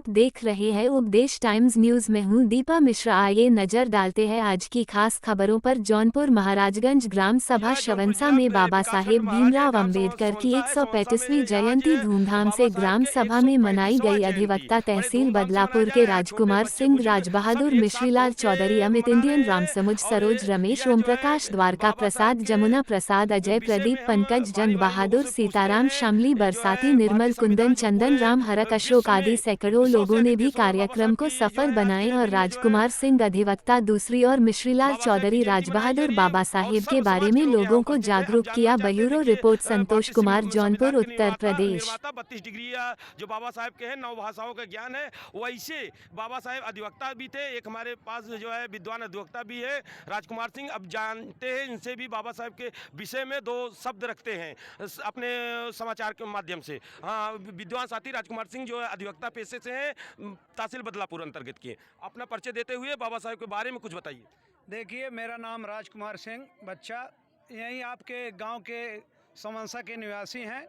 आप देख रहे हैं उपदेश टाइम्स न्यूज में हूं दीपा मिश्रा। आइए नजर डालते हैं आज की खास खबरों पर। जौनपुर महाराजगंज ग्राम सभा शवंसा में बाबा साहेब भीमराव अंबेडकर की 135वीं जयंती धूमधाम से ग्राम सभा में मनाई गई। अधिवक्ता तहसील बदलापुर के राजकुमार सिंह, राजबहादुर, मिश्रीलाल चौधरी, अमित इंडियन, रामसमुज, सरोज, रमेश, ओम प्रकाश, द्वारका प्रसाद, जमुना प्रसाद, अजय, प्रदीप, पंकज, जंग बहादुर, सीताराम, शामली, बरसाती, निर्मल, कुंदन, चंदन राम, हरक, अशोक आदि सैकड़ों लोगों ने भी कार्यक्रम को सफल बनाए और राजकुमार सिंह अधिवक्ता दूसरी और मिश्रीलाल चौधरी राजबहादुर बाबा साहेब के बारे में लोगों को जागरूक किया। Bureau report Santosh Kumar, Jaunpur, Uttar Pradesh. 32 degree जो बाबा साहेब के हैं, 9 भाषाओं का ज्ञान है। वैसे बाबा साहेब अधिवक्ता भी थे। एक हमारे पास जो है विद्वान अधिवक्ता भी है राजकुमार सिंह। अब जानते हैं इनसे भी बाबा साहेब के विषय में 2 शब्द रखते हैं अपने समाचार के माध्यम से। हाँ, विद्वान साथी राजकुमार सिंह जो है अधिवक्ता पेशे से हैं, तहसील बदलापुर अंतर्गत के। अपना परिचय देते हुए बाबा साहेब के बारे में कुछ बताइए। देखिए, मेरा नाम राजकुमार सिंह, बच्चा यहीं आपके गांव के समंसा के निवासी हैं।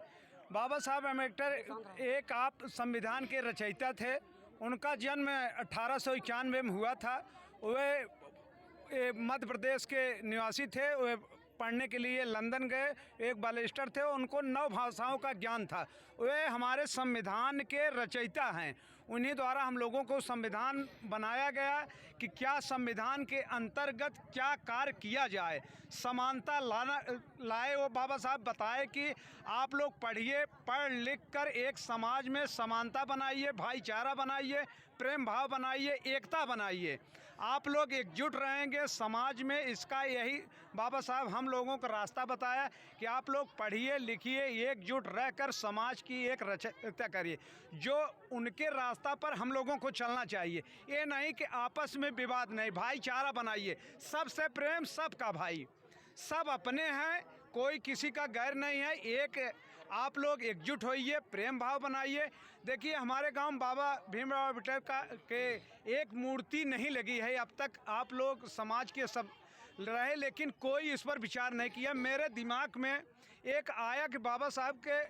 बाबा साहब अम्बेडकर एक आप संविधान के रचयिता थे। उनका जन्म 1891 में हुआ था। वे मध्य प्रदेश के निवासी थे। वे पढ़ने के लिए लंदन गए। एक बैरिस्टर थे। उनको 9 भाषाओं का ज्ञान था। वे हमारे संविधान के रचयिता हैं। उन्हीं द्वारा हम लोगों को संविधान बनाया गया कि क्या संविधान के अंतर्गत क्या कार्य किया जाए, समानता लाए। वो बाबा साहब बताए कि आप लोग पढ़िए, पढ़ लिख कर एक समाज में समानता बनाइए, भाईचारा बनाइए, प्रेम भाव बनाइए, एकता बनाइए। आप लोग एकजुट रहेंगे समाज में। इसका यही बाबा साहब हम लोगों को रास्ता बताया कि आप लोग पढ़िए, लिखिए, एकजुट रहकर समाज की एक रचना करिए। जो उनके रास्ता पर हम लोगों को चलना चाहिए। ये नहीं कि आपस में विवाद नहीं, भाईचारा बनाइए। सबसे प्रेम, सबका भाई, सब अपने हैं, कोई किसी का गैर नहीं है। एक आप लोग एकजुट होइए, प्रेम भाव बनाइए। देखिए, हमारे गांव बाबा भीमराव अम्बेडकर के एक मूर्ति नहीं लगी है अब तक। आप लोग समाज के सब रहे, लेकिन कोई इस पर विचार नहीं किया। मेरे दिमाग में एक आया कि बाबा साहब के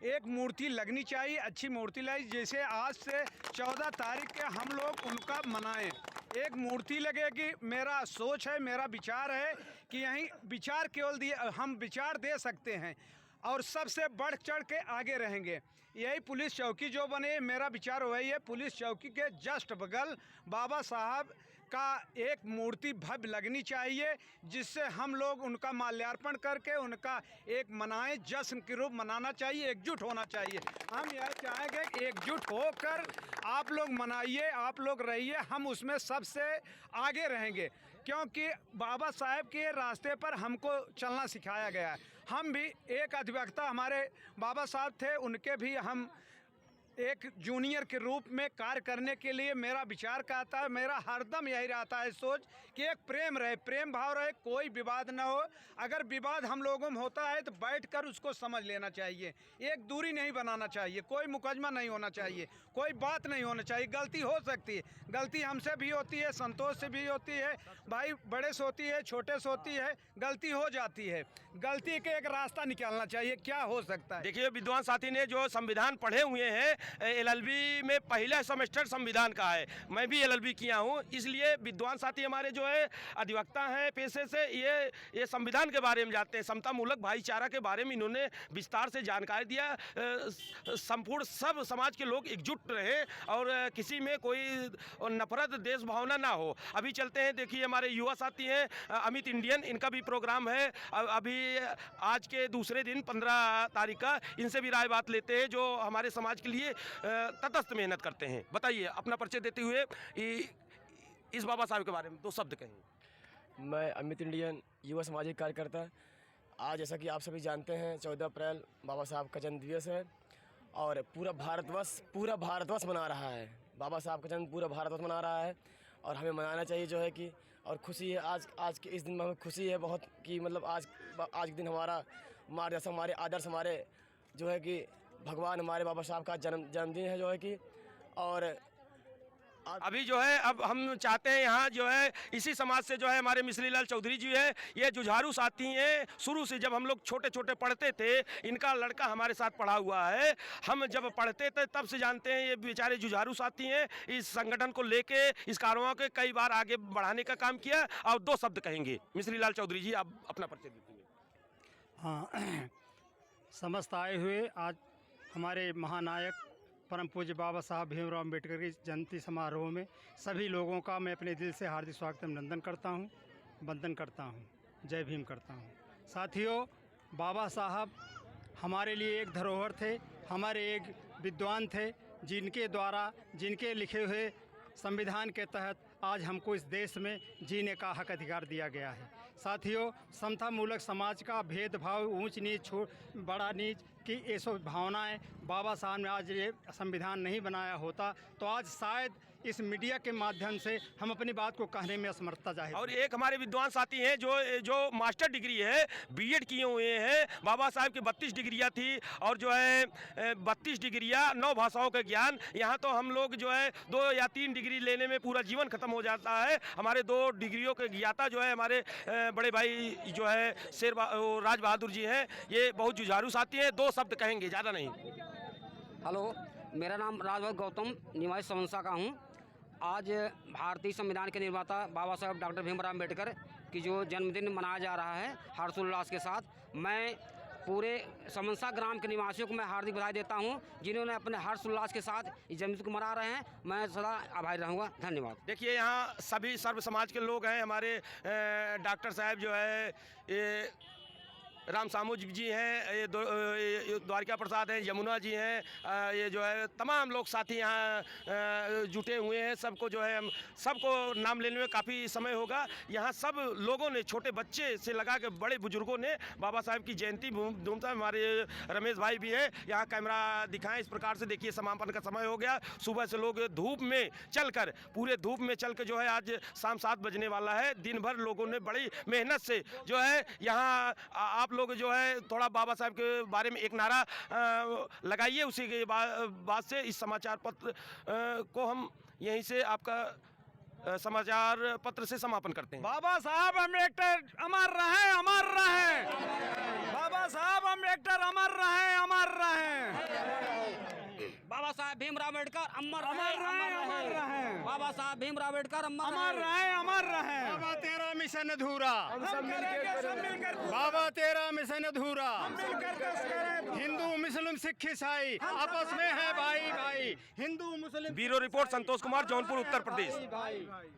एक मूर्ति लगनी चाहिए, अच्छी मूर्ति लाई। जैसे आज से 14 तारीख के हम लोग उनका मनाएं, एक मूर्ति लगेगी। मेरा सोच है, मेरा विचार है कि यहीं विचार केवल हम विचार दे सकते हैं और सबसे बढ़ चढ़ के आगे रहेंगे। यही पुलिस चौकी जो बने, मेरा विचार वही है। पुलिस चौकी के जस्ट बगल बाबा साहब का एक मूर्ति भव्य लगनी चाहिए, जिससे हम लोग उनका माल्यार्पण करके उनका एक मनाएं, जश्न के रूप मनाना चाहिए। एकजुट होना चाहिए। हम यह चाहेंगे कि एकजुट होकर आप लोग मनाइए, आप लोग रहिए, हम उसमें सबसे आगे रहेंगे। क्योंकि बाबा साहेब के रास्ते पर हमको चलना सिखाया गया है। हम भी एक अधिवक्ता हमारे बाबा साहब थे, उनके भी हम एक जूनियर के रूप में कार्य करने के लिए मेरा विचार कहता है। मेरा हरदम यही रहता है सोच कि एक प्रेम रहे, प्रेम भाव रहे, कोई विवाद न हो। अगर विवाद हम लोगों में होता है तो बैठकर उसको समझ लेना चाहिए। एक दूरी नहीं बनाना चाहिए, कोई मुकदमा नहीं होना चाहिए, कोई बात नहीं होना चाहिए। गलती हो सकती है, गलती हमसे भी होती है, संतोष से भी होती है, भाई बड़े से होती है, छोटे से होती है, गलती हो जाती है। गलती के एक रास्ता निकालना चाहिए, क्या हो सकता है। देखिए, विद्वान साथी ने जो संविधान पढ़े हुए हैं, LLB में पहला सेमेस्टर संविधान का है। मैं भी LLB किया हूँ, इसलिए विद्वान साथी हमारे जो है अधिवक्ता हैं पेशे से। ये संविधान के बारे में जानते हैं, समता मूलक भाईचारा के बारे में इन्होंने विस्तार से जानकारी दिया। संपूर्ण सब समाज के लोग एकजुट रहें और किसी में कोई नफरत, देश भावना ना हो। अभी चलते हैं, देखिए हमारे युवा साथी हैं अमित इंडियन, इनका भी प्रोग्राम है अभी आज के दूसरे दिन 15 तारीख का। इनसे भी राय बात लेते हैं जो हमारे समाज के लिए तटस्थ मेहनत करते हैं। बताइए, अपना परिचय देते हुए इस बाबा साहब के बारे में 2 शब्द कहें। मैं अमित इंडियन, युवा सामाजिक कार्यकर्ता। आज जैसा कि आप सभी जानते हैं 14 अप्रैल बाबा साहब का जन्म दिवस है और पूरा भारतवर्ष मना रहा है। बाबा साहब का जन्म पूरा भारतवर्ष मना रहा है और हमें मनाना चाहिए जो है कि। और खुशी है आज के इस दिन में, हमें खुशी है बहुत कि मतलब आज के दिन हमारे आदर्श, हमारे जो है कि भगवान हमारे बाबा साहब का जन्मदिन है जो है कि। और अभी जो है अब हम चाहते हैं यहाँ जो है इसी समाज से जो है हमारे मिश्री लाल चौधरी जी है, ये जुझारू साथी हैं। शुरू से जब हम लोग छोटे छोटे पढ़ते थे, इनका लड़का हमारे साथ पढ़ा हुआ है। हम जब पढ़ते थे तब से जानते हैं ये बेचारे जुझारू साथी हैं। इस संगठन को लेके, इस कारवां के कई बार आगे बढ़ाने का काम किया। और 2 शब्द कहेंगे मिश्री लाल चौधरी जी, आप अपना परिचय दीजिए। हाँ, समस्त आए हुए आज हमारे महानायक परम पूज्य बाबा साहब भीमराव अम्बेडकर की जयंती समारोह में सभी लोगों का मैं अपने दिल से हार्दिक स्वागत अभिनंदन करता हूँ, वंदन करता हूँ, जय भीम करता हूँ। साथियों, बाबा साहब हमारे लिए एक धरोहर थे, हमारे एक विद्वान थे, जिनके द्वारा, जिनके लिखे हुए संविधान के तहत आज हमको इस देश में जीने का हक अधिकार दिया गया है। साथियों, समता मूलक समाज का भेदभाव, ऊंच नीच, बड़ा नीच की ये सब भावनाएं बाबा साहब ने आज ये संविधान नहीं बनाया होता तो आज शायद इस मीडिया के माध्यम से हम अपनी बात को कहने में असमर्थता जाहिर। और एक हमारे विद्वान साथी हैं जो मास्टर डिग्री है, बीएड किए हुए हैं। बाबा साहब की 32 डिग्रियां थी और जो है 32 डिग्रियां, 9 भाषाओं का ज्ञान। यहाँ तो हम लोग जो है 2 या 3 डिग्री लेने में पूरा जीवन खत्म हो जाता है। हमारे 2 डिग्रियों के ज्ञाता जो है हमारे बड़े भाई जो है राज बहादुर जी हैं। ये बहुत जुझारू साथी हैं। 2 शब्द कहेंगे, ज़्यादा नहीं। हेलो, मेरा नाम राजभक्त गौतम, निवासी समंसा का हूँ। आज भारतीय संविधान के निर्माता बाबा साहब डॉक्टर भीमराव अम्बेडकर की जो जन्मदिन मनाया जा रहा है हर्षोल्लास के साथ, मैं पूरे समंसा ग्राम के निवासियों को मैं हार्दिक बधाई देता हूं, जिन्होंने अपने हर्षोल्लास के साथ इस जन्मदिन को मना रहे हैं। मैं सदा आभारी रहूँगा। धन्यवाद। देखिए, यहाँ सभी सर्व समाज के लोग हैं। हमारे डॉक्टर साहब जो है ये राम सामू जी हैं, ये द्वारिका प्रसाद हैं, यमुना जी हैं, ये जो है तमाम लोग साथी यहाँ जुटे हुए हैं। सबको जो है हम सबको नाम लेने में काफ़ी समय होगा। यहाँ सब लोगों ने, छोटे बच्चे से लगा के बड़े बुजुर्गों ने बाबा साहब की जयंती धूमधाम। हमारे रमेश भाई भी हैं, यहाँ कैमरा दिखाएं। इस प्रकार से देखिए, समापन का समय हो गया। सुबह से लोग धूप में चलकर, पूरे धूप में चल कर जो है आज शाम 7 बजने वाला है। दिन भर लोगों ने बड़ी मेहनत से जो है यहाँ आप लोग जो है थोड़ा बाबा साहब के बारे में एक नारा लगाइए। उसी के बाद से इस समाचार पत्र को हम यहीं से आपका समाचार पत्र से समापन करते हैं। बाबा साहब अम्बेडकर अमर रहे, अमर रहे। बाबा साहब अम्बेडकर अमर रहे, अमर रहे। बाबा साहब भीमराव अम्बेडकर अमर अमर रहे, अमर रहे। बाबा साहब भीमराव अम्बेडकर अमर रहे, अमर रहे। बाबा तेरा मिशन अधूरा, सब मिलकर बाबा तेरा मिशन अधूरा। मिलकर हिंदू मुस्लिम सिख ईसाई आपस में है भाई भाई। हिंदू मुस्लिम। Bureau report Santosh Kumar, Jaunpur, Uttar Pradesh. भाई भाई।